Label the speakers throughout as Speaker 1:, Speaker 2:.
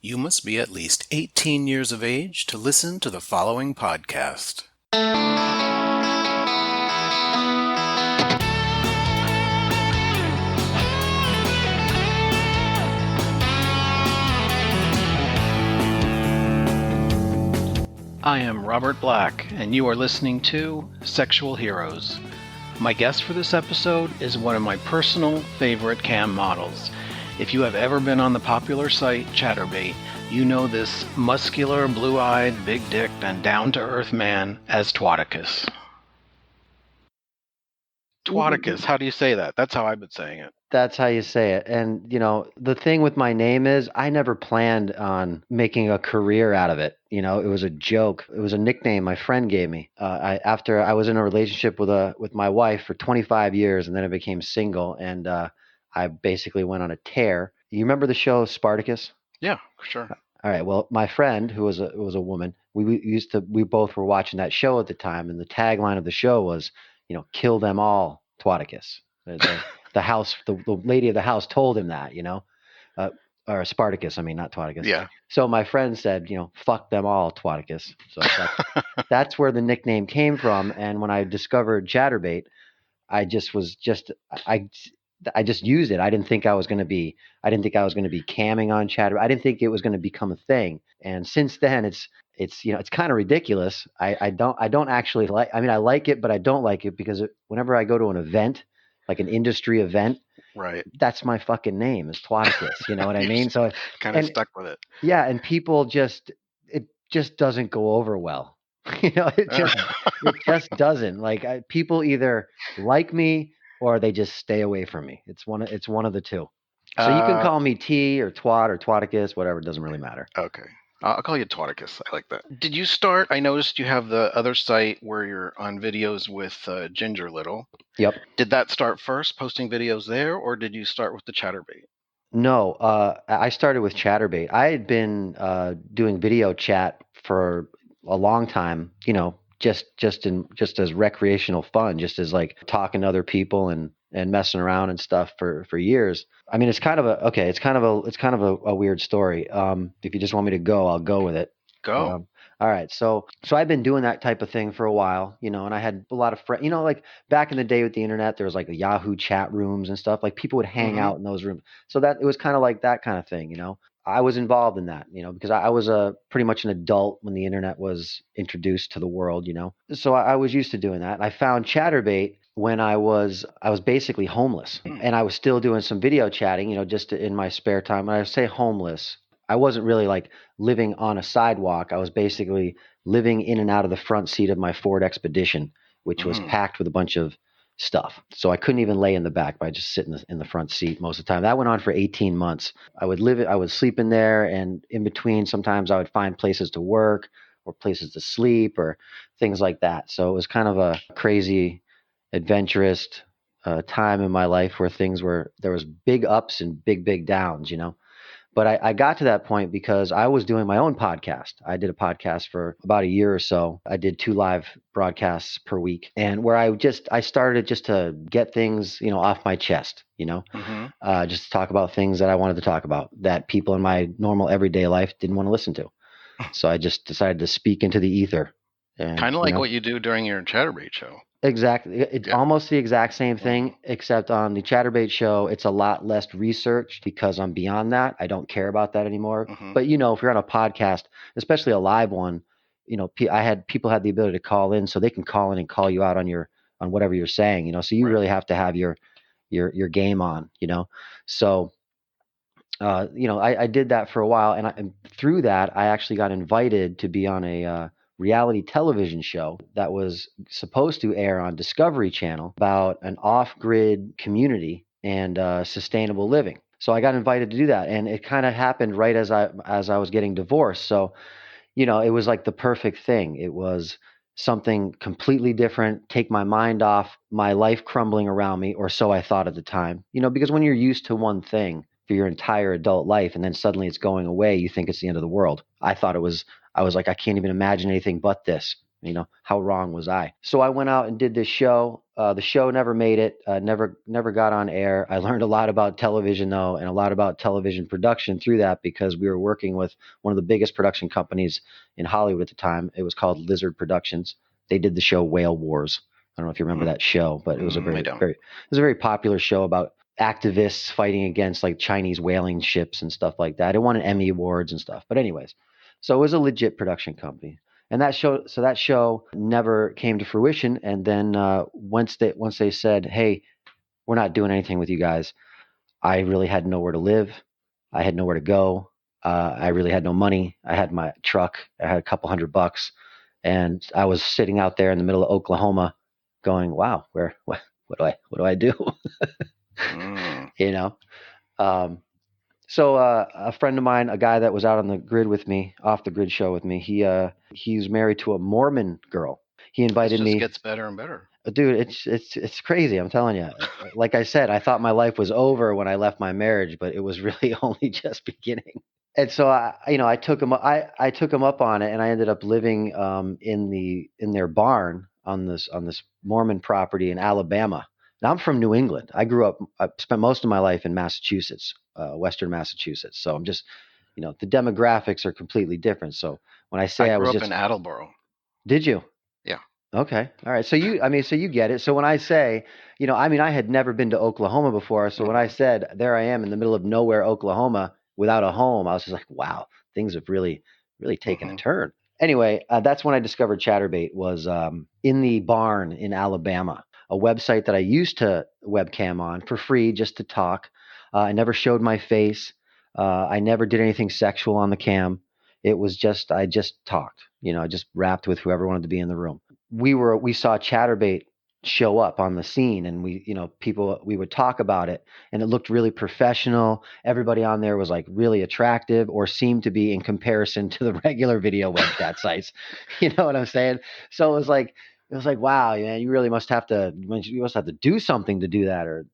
Speaker 1: You must be at least 18 years of age to listen to the following podcast. I am Robert Black, and you are listening to Sexual Heroes. My guest for this episode is one of my personal favorite cam models. If you have ever been on the popular site Chaturbate, you know this muscular, blue-eyed, big-dicked, and down-to-earth man as Twaticus. Twaticus, how do you say that? That's how I've been saying it.
Speaker 2: That's how you say it. And, the thing with my name is I never planned on making a career out of it. It was a joke. It was a nickname my friend gave me. After I was in a relationship with my wife for 25 years, and then I became single, and I basically went on a tear. You remember the show Spartacus?
Speaker 1: Yeah, sure.
Speaker 2: All right. Well, my friend, who was a woman, we both were watching that show at the time, and the tagline of the show was, kill them all, Twaticus. The lady of the house told him that, or Spartacus, not Twaticus.
Speaker 1: Yeah.
Speaker 2: So my friend said, fuck them all, Twaticus. So that's where the nickname came from. And when I discovered Chaturbate, I just used it. I didn't think I was going to be camming on Chatter. I didn't think it was going to become a thing. And since then it's kind of ridiculous. I don't actually like, I like it, but I don't like it because whenever I go to an event, like an industry event,
Speaker 1: right,
Speaker 2: that's my fucking name is Twaticus. You know what I mean? So
Speaker 1: kind of stuck with it.
Speaker 2: Yeah. And people it just doesn't go over well. It just doesn't. Like people either like me or they just stay away from me. It's one of the two. So you can call me T or Twat or Twaticus, whatever. It doesn't really matter.
Speaker 1: Okay. I'll call you Twaticus. I like that. Did you start? I noticed you have the other site where you're on videos with Ginger Little.
Speaker 2: Yep.
Speaker 1: Did that start first, posting videos there, or did you start with the Chaturbate?
Speaker 2: No, I started with Chaturbate. I had been doing video chat for a long time, just as recreational fun, just as like talking to other people and messing around and stuff for years. It's kind of a weird story. If you just want me to go, I'll go with it.
Speaker 1: Go.
Speaker 2: All right. So I've been doing that type of thing for a while, and I had a lot of friends, like back in the day with the internet, there was like the Yahoo chat rooms and stuff. Like people would hang out in those rooms. So that it was kind of like that kind of thing, I was involved in that, because I was pretty much an adult when the internet was introduced to the world, So I was used to doing that. I found Chaturbate when I was basically homeless, and I was still doing some video chatting, just in my spare time. When I say homeless, I wasn't really like living on a sidewalk. I was basically living in and out of the front seat of my Ford Expedition, which was packed with a bunch of stuff. So I couldn't even lay in the back, but I just sit in the front seat most of the time. That went on for 18 months. I would sleep in there, and in between, sometimes I would find places to work or places to sleep or things like that. So it was kind of a crazy, adventurous time in my life where there was big ups and big downs, But I got to that point because I was doing my own podcast. I did a podcast for about a year or so. I did 2 live broadcasts per week, and where I started just to get things, off my chest, just to talk about things that I wanted to talk about that people in my normal everyday life didn't want to listen to. So I just decided to speak into the ether.
Speaker 1: Kind of like what you do during your Chaturbate show.
Speaker 2: Exactly. It's almost the exact same thing, except on the Chaturbate show, it's a lot less research because I'm beyond that. I don't care about that anymore. But, if you're on a podcast, especially a live one, people had the ability to call in, so they can call in and call you out on whatever you're saying, so you really have to have your game on, So, I did that for a while, and through that, I actually got invited to be on a reality television show that was supposed to air on Discovery Channel about an off-grid community and sustainable living. So I got invited to do that, and it kind of happened right as I was getting divorced. So, it was like the perfect thing. It was something completely different, take my mind off my life crumbling around me, or so I thought at the time. Because when you're used to one thing for your entire adult life and then suddenly it's going away, you think it's the end of the world. I was like, I can't even imagine anything but this. how wrong was I? So I went out and did this show. The show never made it, never got on air. I learned a lot about television, though, and a lot about television production through that, because we were working with one of the biggest production companies in Hollywood at the time. It was called Lizard Productions. They did the show Whale Wars. I don't know if you remember that show, but it was it was a very popular show about activists fighting against like Chinese whaling ships and stuff like that. It won an Emmy Awards and stuff. But anyways, so it was a legit production company. And that show never came to fruition. And then once they said, "Hey, we're not doing anything with you guys," I really had nowhere to live. I had nowhere to go. I really had no money. I had my truck. I had a couple $100, and I was sitting out there in the middle of Oklahoma, going, "Wow, what do I do?" You know. So a friend of mine, a guy that was out on the grid with me, off the grid show with me, he's married to a Mormon girl. He invited me.
Speaker 1: It gets better and better.
Speaker 2: Dude, it's crazy. I'm telling you. Like I said, I thought my life was over when I left my marriage, but it was really only just beginning. And so I took him up on it, and I ended up living in their barn on this Mormon property in Alabama. Now, I'm from New England. I spent most of my life in Massachusetts, Western Massachusetts. So I'm just, the demographics are completely different. So when I say
Speaker 1: I grew up in Attleboro.
Speaker 2: Did you?
Speaker 1: Yeah.
Speaker 2: Okay. All right. So you get it. So when I say, I had never been to Oklahoma before. So when I said, there I am in the middle of nowhere, Oklahoma, without a home, I was just like, wow, things have really, really taken a turn. Anyway, that's when I discovered Chaturbate, was in the barn in Alabama, a website that I used to webcam on for free just to talk. I never showed my face. I never did anything sexual on the cam. It was just, I just talked, I just rapped with whoever wanted to be in the room. We saw Chaturbate show up on the scene, and we would talk about it, and it looked really professional. Everybody on there was like really attractive, or seemed to be, in comparison to the regular video web chat sites. You know what I'm saying? So it was like, wow, man, you really must have to do something to do that, or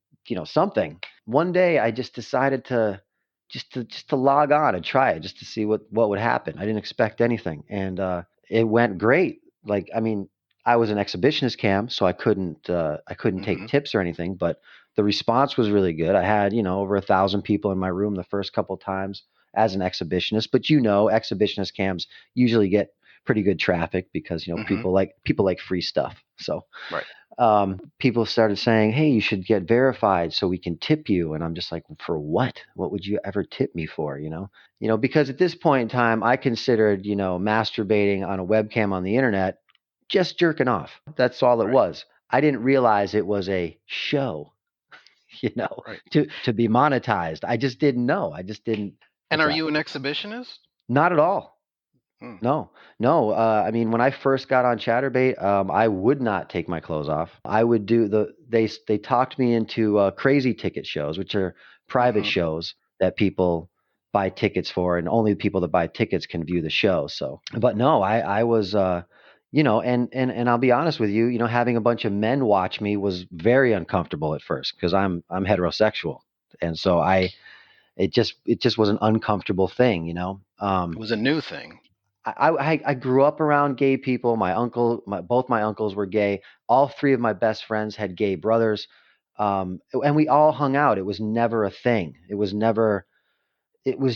Speaker 2: something. One day I just decided to log on and try it, just to see what would happen. I didn't expect anything, and it went great. Like, I was an exhibitionist cam, so I couldn't take tips or anything, but the response was really good. I had, over 1,000 people in my room the first couple of times as an exhibitionist, but exhibitionist cams usually get pretty good traffic because, people like free stuff. So people started saying, "Hey, you should get verified so we can tip you." And I'm just like, "For what? What would you ever tip me for?" Because at this point in time, I considered, masturbating on a webcam on the internet just jerking off. That's all it was. I didn't realize it was a show, to be monetized. I just didn't know. I just didn't.
Speaker 1: And are you an exhibitionist?
Speaker 2: Not at all. No. When I first got on Chaturbate, I would not take my clothes off. I would do they talked me into crazy ticket shows, which are private shows that people buy tickets for, and only the people that buy tickets can view the show. So, but no, I was, and I'll be honest with you, having a bunch of men watch me was very uncomfortable at first, because I'm heterosexual, and so it just was an uncomfortable thing,
Speaker 1: It was a new thing.
Speaker 2: I grew up around gay people. Both my uncles were gay. All three of my best friends had gay brothers, and we all hung out. It was never a thing. It was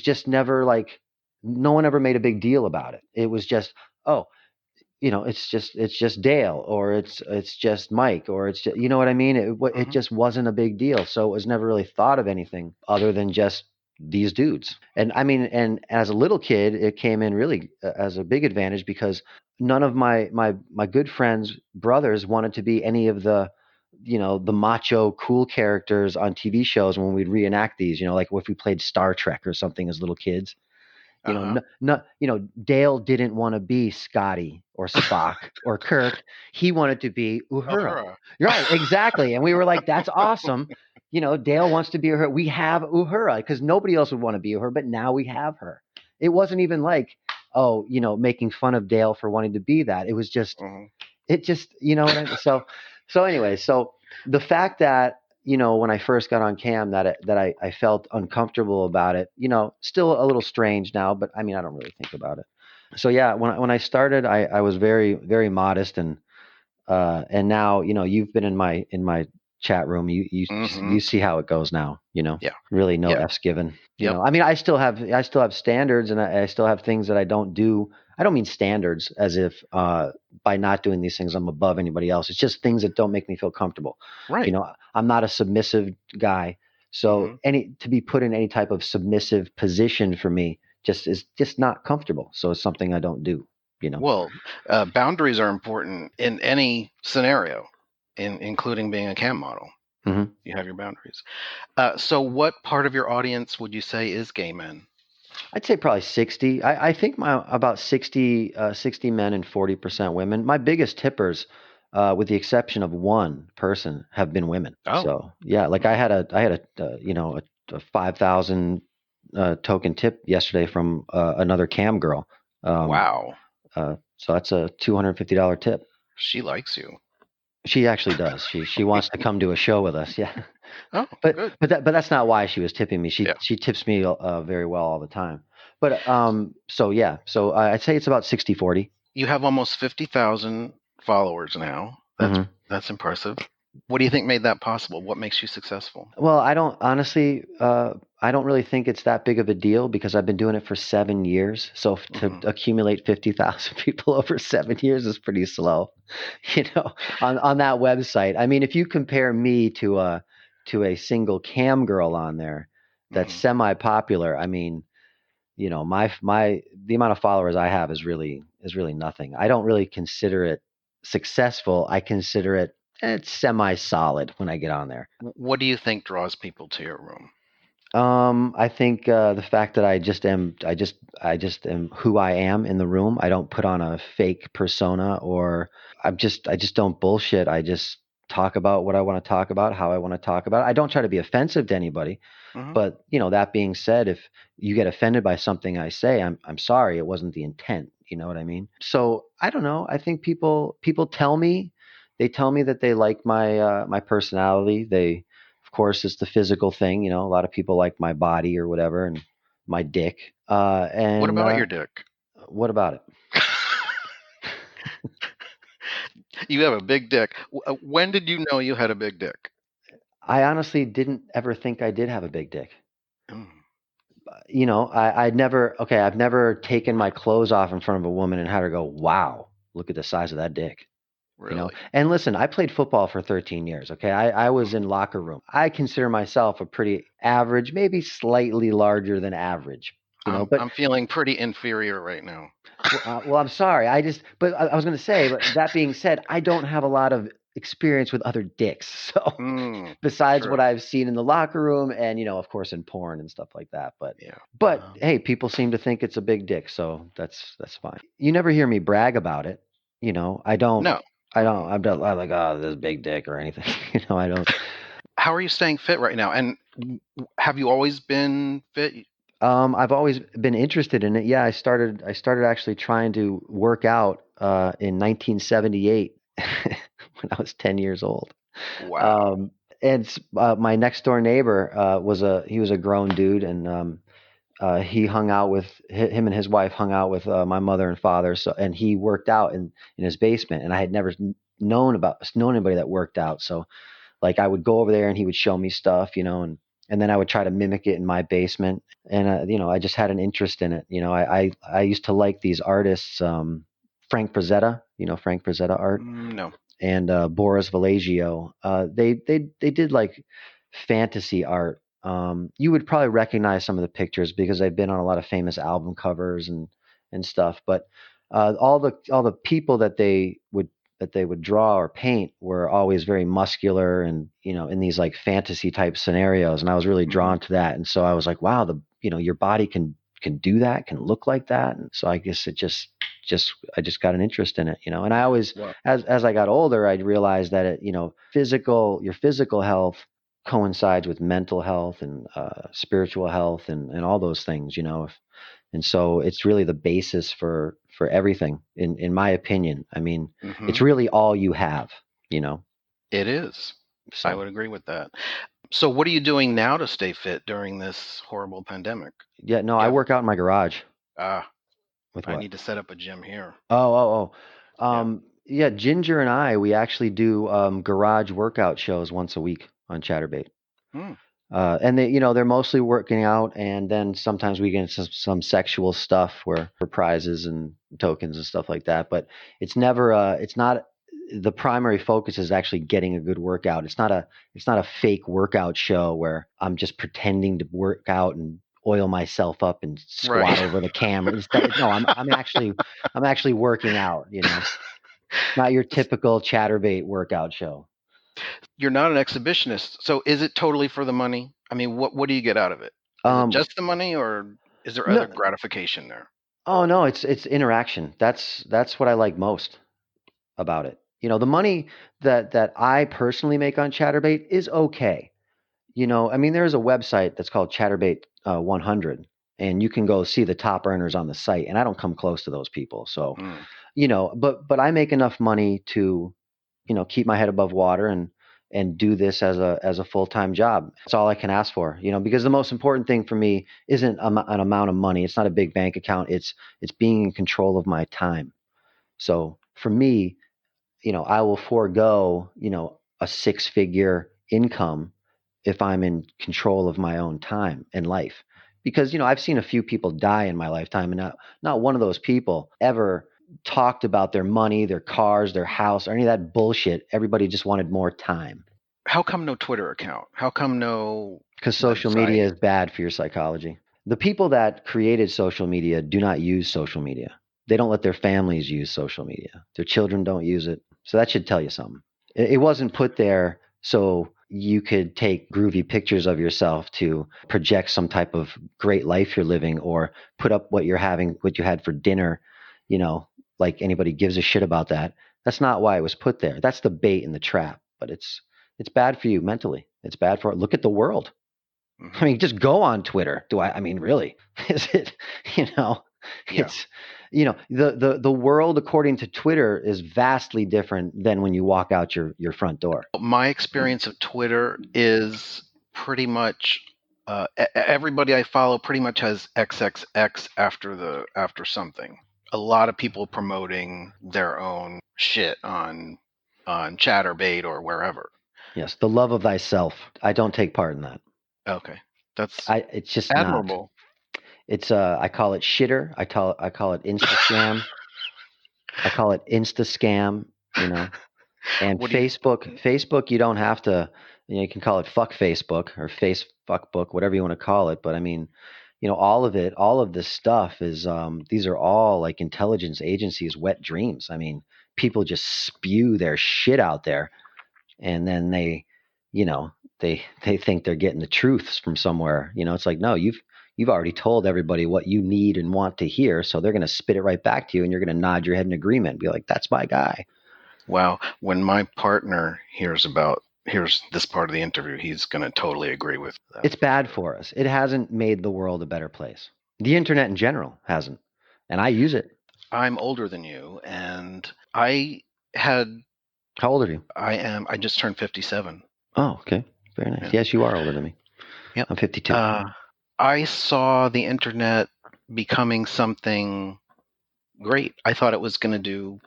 Speaker 2: just never like, no one ever made a big deal about it. It was just, oh, it's just Dale, or it's just Mike, or it's just, you know what I mean? It just wasn't a big deal. So it was never really thought of anything other than just these dudes. And and as a little kid, it came in really as a big advantage, because none of my good friends' brothers wanted to be any of the, the macho cool characters on TV shows when we'd reenact these, like if we played Star Trek or something as little kids. Dale didn't want to be Scotty or Spock or Kirk. He wanted to be Uhura. Right, exactly. And we were like, that's awesome. Dale wants to be Uhura. We have Uhura, because nobody else would want to be Uhura, but now we have her. It wasn't even like, making fun of Dale for wanting to be that. It was just, what I mean? So anyway, so the fact that, when I first got on cam, that I felt uncomfortable about it, still a little strange now, but I don't really think about it. So yeah, when I started, I was very very modest, and now you've been in my chat room.
Speaker 1: Mm-hmm.
Speaker 2: You see how it goes now.
Speaker 1: Yeah.
Speaker 2: Really no
Speaker 1: Yeah.
Speaker 2: f's given.
Speaker 1: Yep.
Speaker 2: I mean, I still have standards, and I still have things that I don't do. I don't mean standards as if by not doing these things I'm above anybody else. It's just things that don't make me feel comfortable.
Speaker 1: Right.
Speaker 2: I'm not a submissive guy, so
Speaker 1: Mm-hmm.
Speaker 2: any to be put in any type of submissive position for me just is just not comfortable. So it's something I don't do. You know.
Speaker 1: Well, boundaries are important in any scenario, including being a cam model.
Speaker 2: hmm
Speaker 1: You have your boundaries. So, what part of your audience would you say is gay men?
Speaker 2: I'd say probably 60. I think my about 60 men and 40% women. My biggest tippers, with the exception of one person, have been women.
Speaker 1: Oh,
Speaker 2: So yeah, like
Speaker 1: mhm.
Speaker 2: I had a 5,000 token tip yesterday from another cam girl. Um,
Speaker 1: Wow.
Speaker 2: so that's a $250 tip.
Speaker 1: She likes you.
Speaker 2: She actually does. She wants to come to a show with us. Yeah.
Speaker 1: Oh,
Speaker 2: But
Speaker 1: good.
Speaker 2: that's not why she was tipping me.
Speaker 1: Yeah.
Speaker 2: She tips me very well all the time. But so yeah, so I'd say it's about 60-40.
Speaker 1: You have almost 50,000 followers now.
Speaker 2: hmm
Speaker 1: That's impressive. What do you think made that possible? What makes you successful?
Speaker 2: Well, I don't honestly, I don't really think it's that big of a deal because I've been doing it for 7 years. So to
Speaker 1: Hmm.
Speaker 2: accumulate 50,000 people over 7 years is pretty slow, on that website. I mean, if you compare me to a single cam girl on there that's
Speaker 1: Hmm.
Speaker 2: semi-popular, I mean, my the amount of followers I have is really nothing. I don't really consider it successful. I consider it's semi solid when I get on there.
Speaker 1: What do you think draws people to your room?
Speaker 2: I think the fact that I just am who I am in the room. I don't put on a fake persona, or I just don't bullshit. I just talk about what I want to talk about, how I want to talk about it. I don't try to be offensive to anybody.
Speaker 1: Hmm.
Speaker 2: But that being said, if you get offended by something I say, I'm sorry. It wasn't the intent. You know what I mean? So I don't know. I think people tell me, they tell me that they like my personality. They, of course, it's the physical thing. A lot of people like my body or whatever, and my dick.
Speaker 1: What
Speaker 2: And
Speaker 1: about your dick?
Speaker 2: What about it?
Speaker 1: You have a big dick. When did you know you had a big dick?
Speaker 2: I honestly didn't ever think I did have a big dick.
Speaker 1: Mm,
Speaker 2: I'd never, okay, I've never taken my clothes off in front of a woman and had her go, wow, look at the size of that dick.
Speaker 1: really?
Speaker 2: And listen, I played football for 13 years. Okay. I was
Speaker 1: Mm.
Speaker 2: in locker room. I consider myself a pretty average, maybe slightly larger than average, but
Speaker 1: I'm feeling pretty inferior right now.
Speaker 2: well, I'm sorry. But I was going to say, but that being said, I don't have a lot of experience with other dicks. So
Speaker 1: Mm,
Speaker 2: besides what
Speaker 1: true.
Speaker 2: I've seen in the locker room and, of course in porn and stuff like that.
Speaker 1: Yeah.
Speaker 2: But hey, people seem to think it's a big dick. So that's fine. You never hear me brag about it. I don't,
Speaker 1: No.
Speaker 2: I'm not like, oh, this big dick or anything. I don't.
Speaker 1: How are you staying fit right now? And have you always been fit?
Speaker 2: I've always been interested in it. Yeah, I started actually trying to work out in 1978 when I was 10 years old.
Speaker 1: Wow.
Speaker 2: Um, and my next door neighbor he was a grown dude, and he hung out with him and his wife hung out with my mother and father. So and he worked out in his basement, and I had never known anybody that worked out. So like I would go over there and he would show me stuff, and then I would try to mimic it in my basement. And I just had an interest in it. I used to like these artists, Frank Frazetta, Frank Frazetta art,
Speaker 1: No.
Speaker 2: and Boris Vallejo. They did like fantasy art. You would probably recognize some of the pictures because they've been on a lot of famous album covers and stuff. But all the people that they would draw or paint were always very muscular and in these like fantasy type scenarios, and I was really
Speaker 1: Hmm.
Speaker 2: drawn to that. And so I was like, wow, your body can do that, can look like that. And so I guess it just I just got an interest in it, and I always,
Speaker 1: Well,
Speaker 2: as I got older, I realized that your physical health coincides with mental health and spiritual health and all those things, and so it's really the basis for everything, in my opinion. I mean, it's
Speaker 1: hmm,
Speaker 2: really all you have, you know.
Speaker 1: it is. I
Speaker 2: So
Speaker 1: would agree with that. So, what are you doing now to stay fit during this horrible pandemic?
Speaker 2: yeah, no,
Speaker 1: Do you
Speaker 2: I
Speaker 1: have
Speaker 2: work out in my garage.
Speaker 1: ah?
Speaker 2: With
Speaker 1: I
Speaker 2: what?
Speaker 1: need to set up a gym here.
Speaker 2: Oh.
Speaker 1: Yeah.
Speaker 2: Yeah, Ginger and we actually do garage workout shows once a week on Chaturbate.
Speaker 1: Hmm.
Speaker 2: And they're mostly working out, and then sometimes we get into some sexual stuff where for prizes and tokens and stuff like that. But it's never, it's not the primary focus is actually getting a good workout. It's not a fake workout show where I'm just pretending to work out and oil myself up and squat
Speaker 1: Right.
Speaker 2: over the camera. No, I'm actually working out. Not your typical Chaturbate workout show.
Speaker 1: You're not an exhibitionist, so is it totally for the money? I mean, what do you get out of it? Is it
Speaker 2: Um,
Speaker 1: just the money, or is there other
Speaker 2: no,
Speaker 1: gratification there?
Speaker 2: oh no, it's interaction. That's what I like most about it. The money that I personally make on Chaturbate is okay. I mean, there's a website that's called Chaturbate 100, and you can go see the top earners on the site, and I don't come close to those people. So,
Speaker 1: Mm.
Speaker 2: but I make enough money to, keep my head above water and do this as a full-time job. That's all I can ask for, because the most important thing for me isn't an amount of money. It's not a big bank account. It's being in control of my time. So for me, I will forego, a six-figure income if I'm in control of my own time and life. Because, I've seen a few people die in my lifetime, and not one of those people ever talked about their money, their cars, their house, or any of that bullshit. Everybody just wanted more time.
Speaker 1: How come no Twitter account? How come no
Speaker 2: Because social media
Speaker 1: website?
Speaker 2: is bad for your psychology. The people that created social media do not use social media. They don't let their families use social media. Their children don't use it. So that should tell you something. It wasn't put there so you could take groovy pictures of yourself to project some type of great life you're living, or put up what you're having, what you had for dinner, like anybody gives a shit about that. That's not why it was put there. That's the bait and the trap. But it's bad for you mentally. It's bad for look at the world. I
Speaker 1: Hmm.
Speaker 2: mean, just go on Twitter. I mean, really? Is it, you know,
Speaker 1: Yeah.
Speaker 2: it's, the world according to Twitter is vastly different than when you walk out your front door.
Speaker 1: My experience of Twitter is pretty much everybody I follow pretty much has XXX after something. A lot of people promoting their own shit on Chaturbate or wherever.
Speaker 2: Yes. The love of thyself. I don't take part in that.
Speaker 1: Okay, that's
Speaker 2: It's just not,
Speaker 1: admirable.
Speaker 2: I call it shitter. I call it Insta scam. I call it Insta scam, And
Speaker 1: What do you?
Speaker 2: Facebook, you don't have to, you can call it fuck Facebook or face fuck book, whatever you want to call it. But I mean, all of it, all of this stuff is, these are all like intelligence agencies' wet dreams. I mean, people just spew their shit out there, and then you know, they think they're getting the truths from somewhere. It's like, no, you've already told everybody what you need and want to hear, so they're going to spit it right back to you, and you're going to nod your head in agreement and be like, that's my guy.
Speaker 1: Wow, when my partner hears this part of the interview, he's going to totally agree with that.
Speaker 2: It's bad for us. It hasn't made the world a better place. The internet in general hasn't. And I use it.
Speaker 1: I'm older than you, and I had
Speaker 2: How old are you?
Speaker 1: I just turned 57.
Speaker 2: Oh, okay. Very nice.
Speaker 1: Yeah.
Speaker 2: Yes, you are older than me.
Speaker 1: Yep.
Speaker 2: I'm 52.
Speaker 1: I saw the internet becoming something great. I thought it was going to do,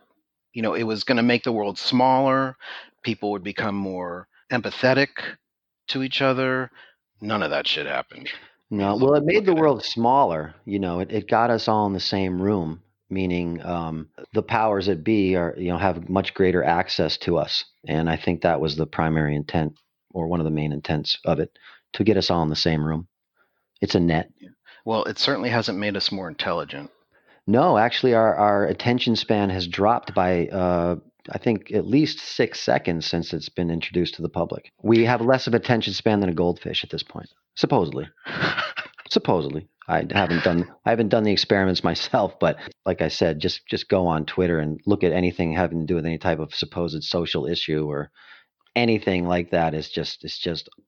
Speaker 1: it was going to make the world smaller. People would become more empathetic to each other. None of that shit happened. I mean,
Speaker 2: No, well, it made
Speaker 1: look
Speaker 2: the
Speaker 1: at it.
Speaker 2: world smaller. It got us all in the same room, meaning the powers that be have much greater access to us. And I think that was the primary intent, or one of the main intents of it, to get us all in the same room. It's a net.
Speaker 1: Well, it certainly hasn't made us more intelligent.
Speaker 2: No, actually, our attention span has dropped by, I think, at least 6 seconds since it's been introduced to the public. We have less of attention span than a goldfish at this point, supposedly. Supposedly, I haven't done the experiments myself, but like I said, just go on Twitter and look at anything having to do with any type of supposed social issue or anything like that. It's just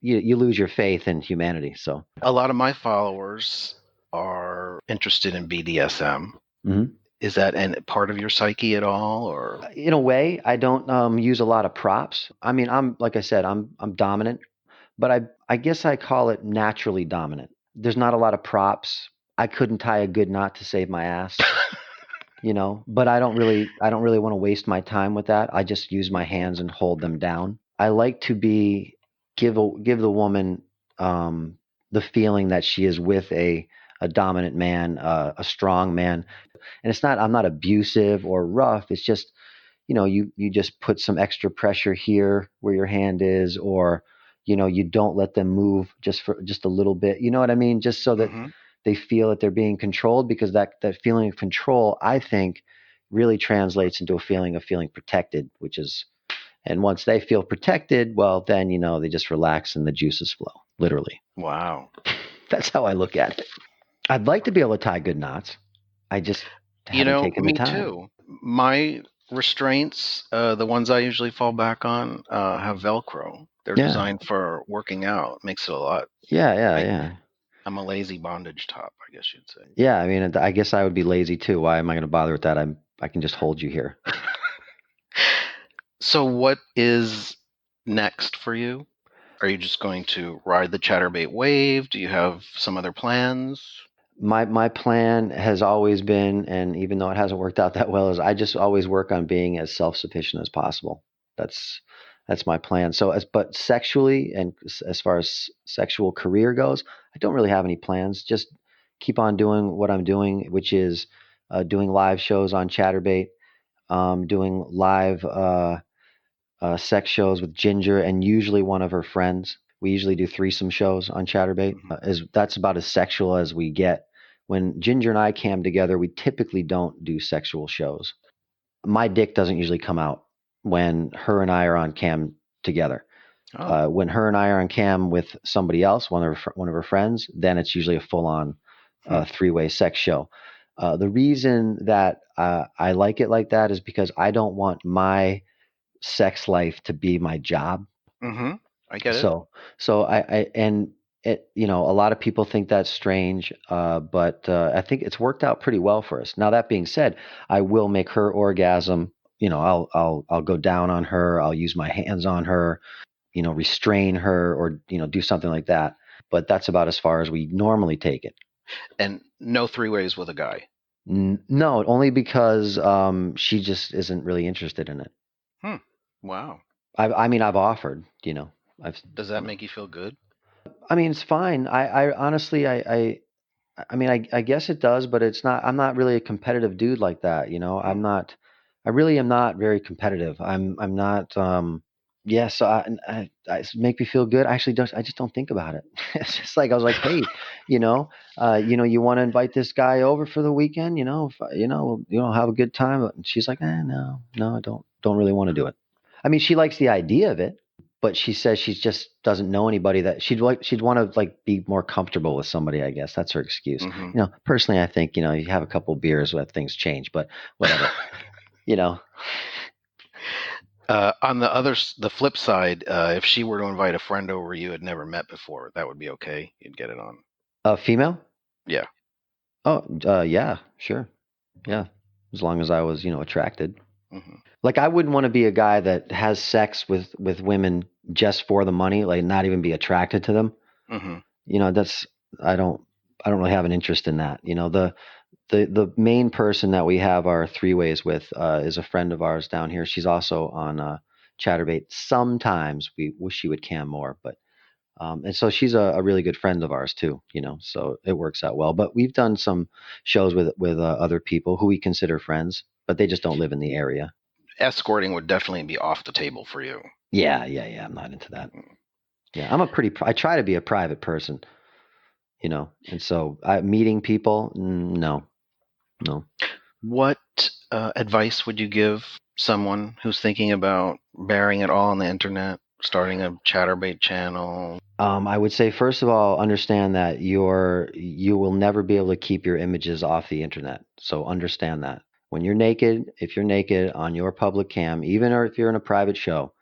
Speaker 2: you lose your faith in humanity. So,
Speaker 1: A lot of my followers are interested in BDSM.
Speaker 2: mhm.
Speaker 1: Is that part of your psyche at all, or?
Speaker 2: In a way, I don't use a lot of props. I mean, like I said, I'm dominant, but I guess I call it naturally dominant. There's not a lot of props. I couldn't tie a good knot to save my ass. But I don't really want to waste my time with that. I just use my hands and hold them down. I like to give the woman the feeling that she is with a dominant man, a strong man. And I'm not abusive or rough. It's just, you just put some extra pressure here where your hand is, or, you don't let them move just a little bit. You know what I mean? Just so that
Speaker 1: Mm-hmm.
Speaker 2: they feel that they're being controlled, because that feeling of control, I think, really translates into a feeling of feeling protected, and once they feel protected, well, then, they just relax and the juices flow, literally.
Speaker 1: Wow.
Speaker 2: That's how I look at it. I'd like to be able to tie good knots. I just haven't taken the
Speaker 1: Me
Speaker 2: time.
Speaker 1: too. My restraints, the ones I usually fall back on, have Velcro. They're
Speaker 2: Yeah.
Speaker 1: designed for working out. Makes it a lot.
Speaker 2: Yeah, yeah,
Speaker 1: I,
Speaker 2: yeah.
Speaker 1: I'm a lazy bondage top, I guess you'd say.
Speaker 2: Yeah, I mean, I guess I would be lazy too. Why am I going to bother with that? I can just hold you here.
Speaker 1: So, what is next for you? Are you just going to ride the Chaturbate wave? Do you have some other plans?
Speaker 2: My plan has always been, and even though it hasn't worked out that well, is I just always work on being as self-sufficient as possible. That's that's my plan. But sexually, and as far as sexual career goes, I don't really have any plans. Just keep on doing what I'm doing, which is doing live shows on Chaturbate, doing live sex shows with Ginger and usually one of her friends. We usually do threesome shows on Chaturbate.
Speaker 1: Mhm.
Speaker 2: That's about as sexual as we get. When Ginger and I cam together, we typically don't do sexual shows. My dick doesn't usually come out when her and I are on cam together.
Speaker 1: Oh.
Speaker 2: When her and I are on cam with somebody else, one of her friends, then it's usually a full on three-way sex show. The reason that I like it like that is because I don't want my sex life to be my job.
Speaker 1: Mm-hmm. I get it.
Speaker 2: So I and it, a lot of people think that's strange, but I think it's worked out pretty well for us. Now that being said, I will make her orgasm. I'll go down on her. I'll use my hands on her. Restrain her, or do something like that. But that's about as far as we normally take it.
Speaker 1: And no three ways with a guy.
Speaker 2: No, only because she just isn't really interested in it.
Speaker 1: Hmm. Wow.
Speaker 2: I mean, I've offered. I've
Speaker 1: Does that make you feel good?
Speaker 2: I mean, it's fine. I honestly, I mean, I guess it does, but it's not. I'm not really a competitive dude like that.
Speaker 1: Hmm.
Speaker 2: I'm not. I really am not very competitive. I'm not. Yeah. So I make me feel good. I actually don't. I just don't think about it. It's just like I was like, hey, you want to invite this guy over for the weekend? Have a good time. And she's like, no, I don't really want to do it. I mean, she likes the idea of it, but she says she just doesn't know anybody that she'd want to like be more comfortable with somebody. I guess that's her excuse.
Speaker 1: Mm-hmm.
Speaker 2: Personally, I think you have a couple beers that things change, but whatever. you know,
Speaker 1: On the flip side, if she were to invite a friend over you had never met before, that would be okay. You'd get it on.
Speaker 2: a female.
Speaker 1: Yeah.
Speaker 2: Oh, yeah, sure, yeah, as long as I was attracted.
Speaker 1: Mm-hmm.
Speaker 2: Like I wouldn't want to be a guy that has sex with women just for the money, like not even be attracted to them.
Speaker 1: Mm-hmm.
Speaker 2: That's I don't I don't really have an interest in that. The main person that we have our three ways with is a friend of ours down here. She's also on Chaturbate. Sometimes we wish she would cam more, but and so she's a really good friend of ours too. So it works out well. But we've done some shows with other people who we consider friends, but they just don't live in the area.
Speaker 1: Escorting would definitely be off the table for you.
Speaker 2: Yeah, yeah, yeah. I'm not into that. Yeah, I try to be a private person, and so meeting people, no, no.
Speaker 1: What advice would you give someone who's thinking about bearing it all on the internet, starting a Chaturbate channel?
Speaker 2: I would say, first of all, understand that you will never be able to keep your images off the internet. So understand that when you're naked, if you're naked on your public cam, even or if you're in a private show,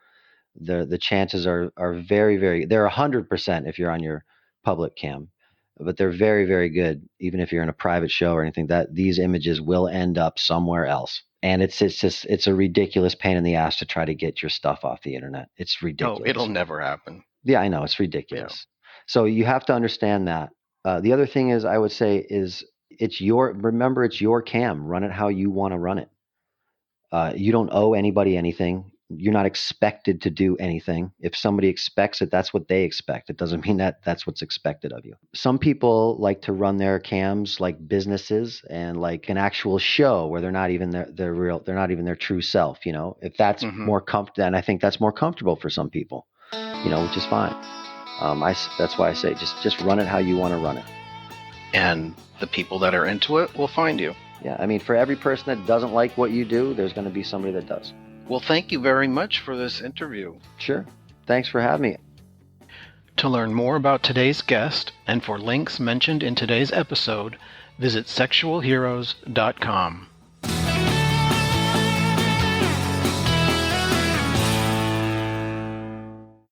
Speaker 2: the chances are very, very, they're 100% if you're on your public cam, but they're very, very good even if you're in a private show or anything, that these images will end up somewhere else. And it's a ridiculous pain in the ass to try to get your stuff off the internet. It's
Speaker 1: Oh, it'll
Speaker 2: ridiculous.
Speaker 1: never happen.
Speaker 2: Yeah, I know, it's
Speaker 1: Yeah.
Speaker 2: ridiculous. So you have to understand that. The other thing is, I would say, is remember, it's your cam. Run it how you want to run it. You don't owe anybody anything. You're not expected to do anything. If somebody expects it, that's what they expect. It doesn't mean that that's what's expected of you. Some people like to run their cams like businesses and like an actual show where they're not even they're not even their true self. If that's more comfortable, then I think that's more comfortable for some people. Which is fine. That's why I say just run it how you want to run it.
Speaker 1: And the people that are into it will find you.
Speaker 2: Yeah, I mean, for every person that doesn't like what you do, there's going to be somebody that does.
Speaker 1: Well, thank you very much for this interview.
Speaker 2: Sure. Thanks for having me.
Speaker 1: To learn more about today's guest and for links mentioned in today's episode, visit sexualheroes.com.